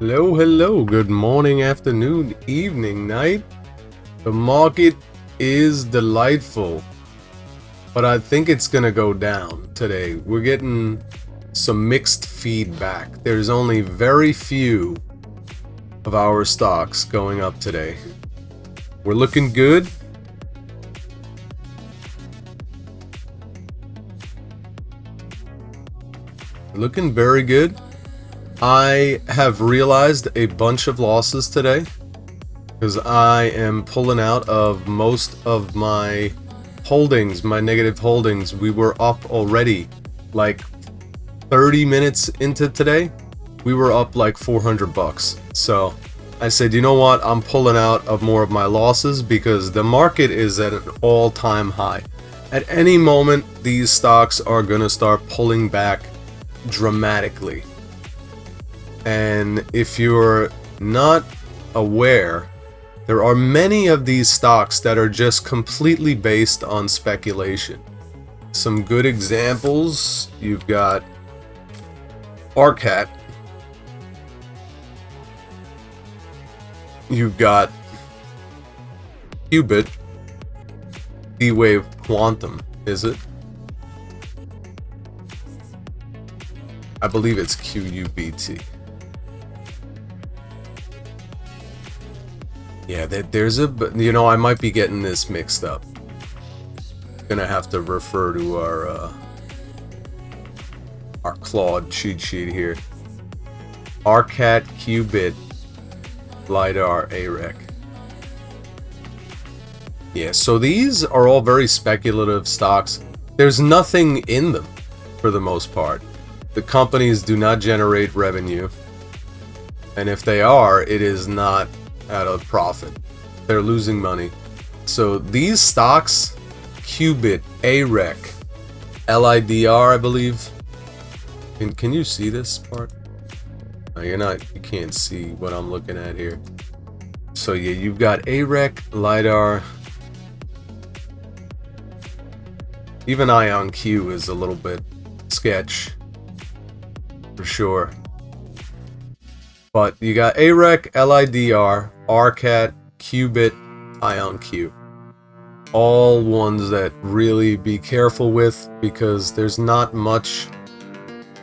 Hello, hello, good morning, afternoon, evening, night. The market is delightful, but I think it's gonna go down today. We're getting some mixed feedback. There's only very few of our stocks going up today. We're looking good. Looking very good. I have realized a bunch of losses today because I am pulling out of most of my holdings, my negative holdings. We were up already like 30 minutes into today. We were up like 400 bucks. So I said, you know what? I'm pulling out of more of my losses because the market is at an all-time high. At any moment, these stocks are going to start pulling back dramatically. And if you're not aware, there are many of these stocks that are just completely based on speculation. Some good examples, you've got Arcat, you've got Qubit, D-Wave Quantum, is it? I believe it's QUBT. Yeah, there's a, you know, I might be getting this mixed up. Gonna have to refer to our Claude cheat sheet here. Arcat, Qubit, LiDAR, AREC. Yeah, so these are all very speculative stocks. There's nothing in them for the most part. The companies do not generate revenue, and if they are, it is not at a profit. They're losing money. So these stocks, Qubit, AREC, LIDR, I believe. Can you see this part? No, you can't see what I'm looking at here. So yeah, you've got AREC, LiDAR. Even IonQ is a little bit sketch, for sure. But you got AREC, LIDR, Arcat, Qubit, IonQ. All ones that really be careful with because there's not much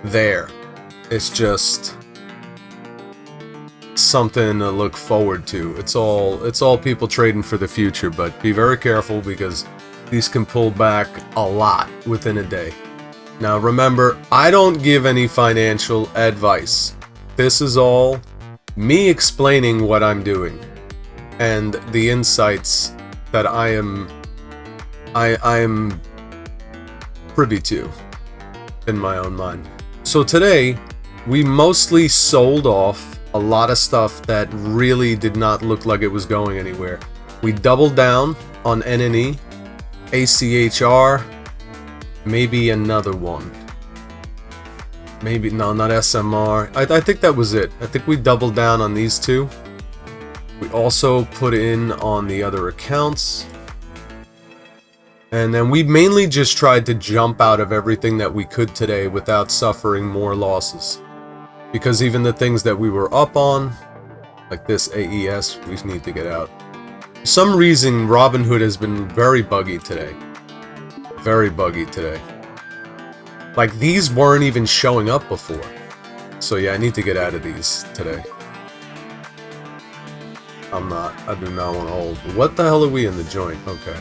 there. It's just something to look forward to. It's all people trading for the future, but be very careful because these can pull back a lot within a day. Now remember, I don't give any financial advice. This is all me explaining what I'm doing and the insights that I am privy to in my own mind. So today, we mostly sold off a lot of stuff that really did not look like it was going anywhere. We doubled down on NNE, ACHR, maybe another one. Maybe, no, not SMR. I think that was it. I think we doubled down on these two. We also put in on the other accounts. And then we mainly just tried to jump out of everything that we could today without suffering more losses. Because even the things that we were up on, like this AES, we need to get out. For some reason, Robinhood has been very buggy today. Very buggy today. Like, these weren't even showing up before. So yeah, I need to get out of these today. I do not want to hold. What the hell are we in the joint? Okay.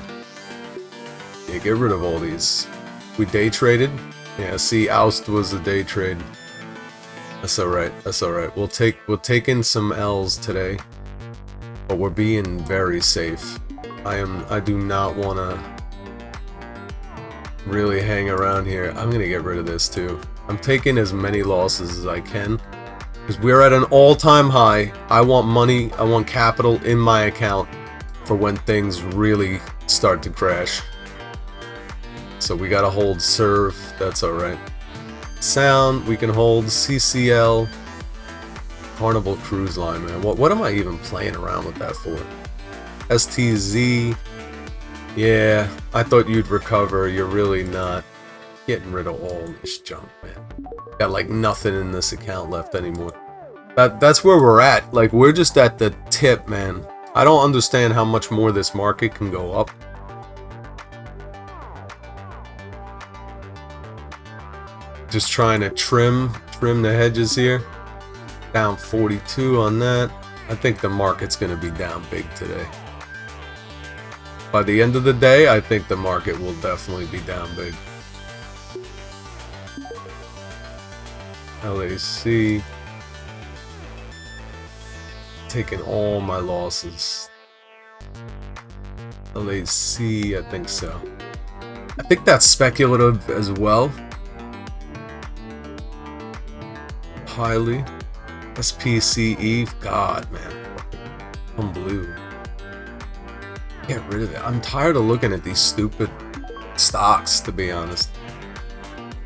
Yeah, get rid of all these. We day traded. Yeah, see, Oust was a day trade. That's alright, that's alright. We'll take in some L's today. But we're being very safe. I do not wanna really hang around here. I'm gonna get rid of this too. I'm taking as many losses as I can because we're at an all-time high. I want money, I want capital in my account for when things really start to crash. So we gotta hold serve. That's alright. Sound, we can hold CCL, Carnival Cruise Line, man. What am I even playing around with that for? STZ. Yeah, I thought you'd recover. You're really not. Getting rid of all this junk, man. Got like nothing in this account left anymore. That's where we're at. Like, we're just at the tip, man. I don't understand how much more this market can go up. Just trying to trim the hedges here. Down 42 on that. I think the market's going to be down big today. By the end of the day, I think the market will definitely be down big. LAC. Taking all my losses. LAC, I think so. I think that's speculative as well. Highly. SPCE, God, man. Unbelievable. Get rid of it. I'm tired of looking at these stupid stocks, to be honest.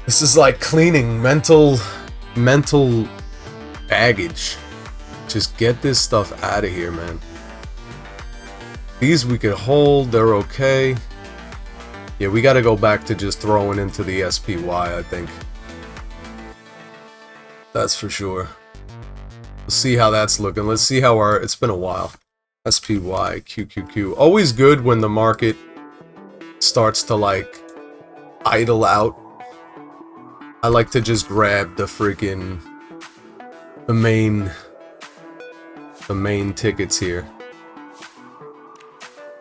This is like cleaning mental baggage. Just get this stuff out of here, man. These we could hold, they're okay. Yeah, we gotta go back to just throwing into the SPY, I think. That's for sure. Let's see how that's looking. Let's see how our... It's been a while. SPY, QQQ. Always good when the market starts to, like, idle out. I like to just grab the freaking... The main tickets here.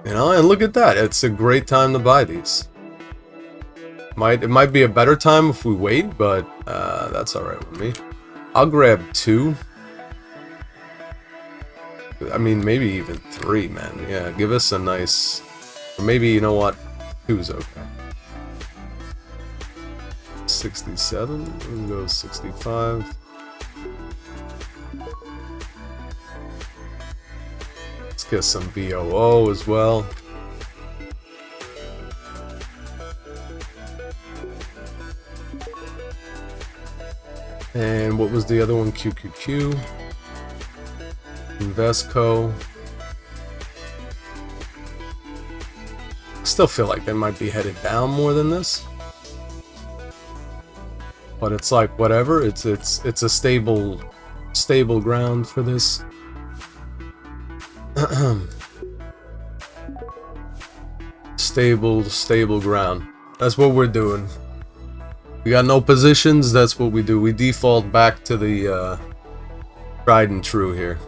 You know, and look at that. It's a great time to buy these. It might be a better time if we wait, but that's alright with me. I'll grab 2. I mean, maybe even 3, man. Yeah, give us a nice... Or maybe, you know what? 2's okay. 67. We can go 65. Let's get some BOO as well. And what was the other one? QQQ. Investco. Still feel like they might be headed down more than this. But it's like whatever. It's a stable ground for this. stable ground. That's what we're doing. We got no positions, that's what we do. We default back to the tried and true here.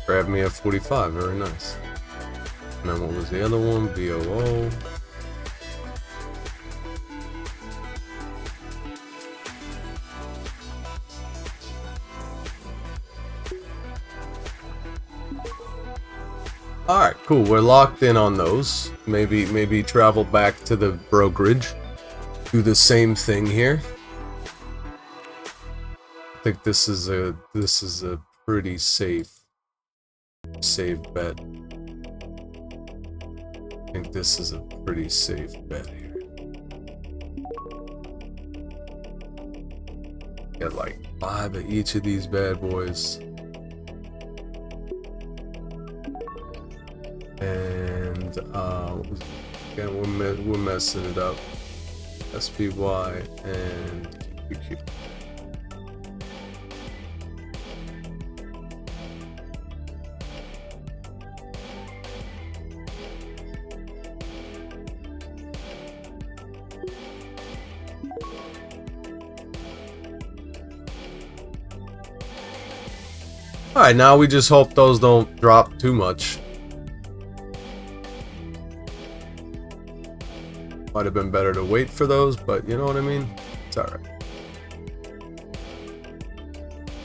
Grab me a 45, very nice. And then what was the other one? BOO. Alright, cool. We're locked in on those. Maybe travel back to the brokerage. Do the same thing here. I think this is a pretty safe bet. I think this is a pretty safe bet here. Get like 5 of each of these bad boys. And again, we're messing it up. SPY and QQ. Alright, now we just hope those don't drop too much. Might have been better to wait for those, but you know what I mean? It's alright.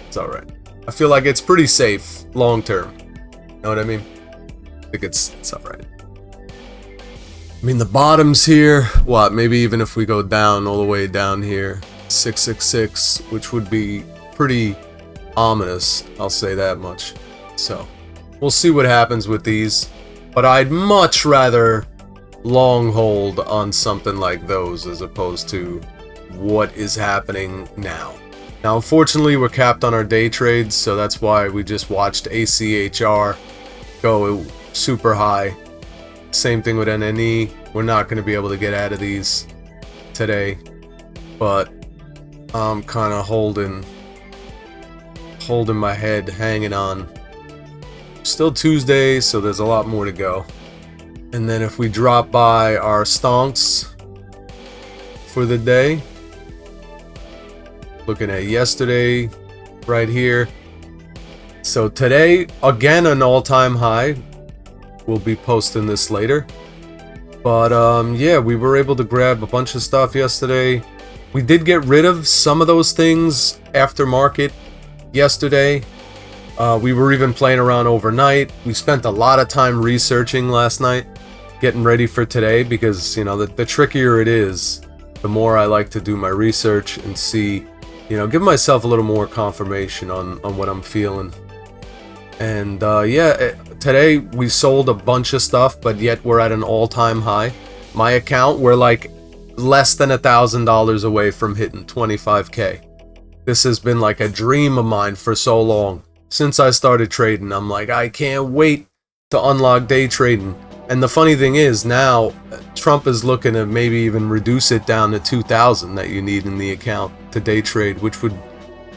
It's alright. I feel like it's pretty safe long term. You know what I mean? I think it's alright. I mean, the bottoms here, what? Maybe even if we go down all the way down here, 666, which would be pretty ominous, I'll say that much. So, we'll see what happens with these. But I'd much rather long hold on something like those as opposed to what is happening now. Now, unfortunately, we're capped on our day trades, so that's why we just watched ACHR go super high. Same thing with NNE. We're not going to be able to get out of these today, but I'm kind of holding my head, hanging on. Still Tuesday, so there's a lot more to go. And then if we drop by our stonks for the day, looking at yesterday right here. So today, again, an all-time high. We'll be posting this later. But yeah, we were able to grab a bunch of stuff yesterday. We did get rid of some of those things after market yesterday. We were even playing around overnight. We spent a lot of time researching last night, getting ready for today, because, you know, the trickier it is, the more I like to do my research and see, you know, give myself a little more confirmation on what I'm feeling. And yeah, today we sold a bunch of stuff, but yet we're at an all-time high. My account, we're like less than $1,000 away from hitting 25K. This has been like a dream of mine for so long. Since I started trading, I'm like, I can't wait to unlock day trading. And the funny thing is, now Trump is looking to maybe even reduce it down to 2,000 that you need in the account to day trade, which would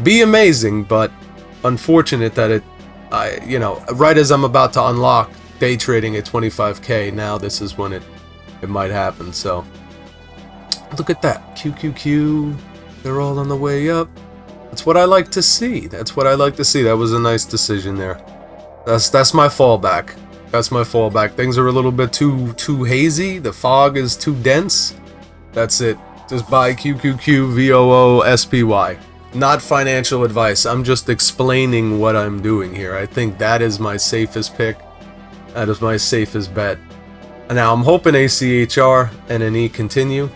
be amazing, but unfortunate that you know, right as I'm about to unlock day trading at 25K, now this is when it might happen. So look at that, QQQ, they're all on the way up. That's what I like to see. That's what I like to see. That was a nice decision there. That's my fallback. That's my fallback. Things are a little bit too hazy. The fog is too dense. That's it. Just buy QQQ VOO SPY. Not financial advice. I'm just explaining what I'm doing here. I think that is my safest pick. That is my safest bet. And now I'm hoping ACHR and NE continue,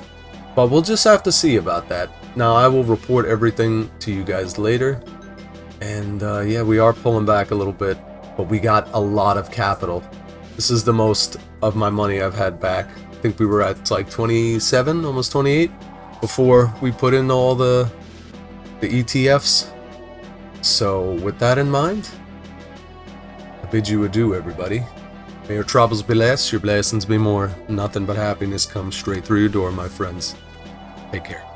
but we'll just have to see about that. Now I will report everything to you guys later. And yeah, we are pulling back a little bit, but we got a lot of capital. This is the most of my money I've had back. I think we were at like 27, almost 28 before we put in all the ETFs. So with that in mind, I bid you adieu, everybody. May your troubles be less, your blessings be more. Nothing but happiness comes straight through your door, my friends. Take care.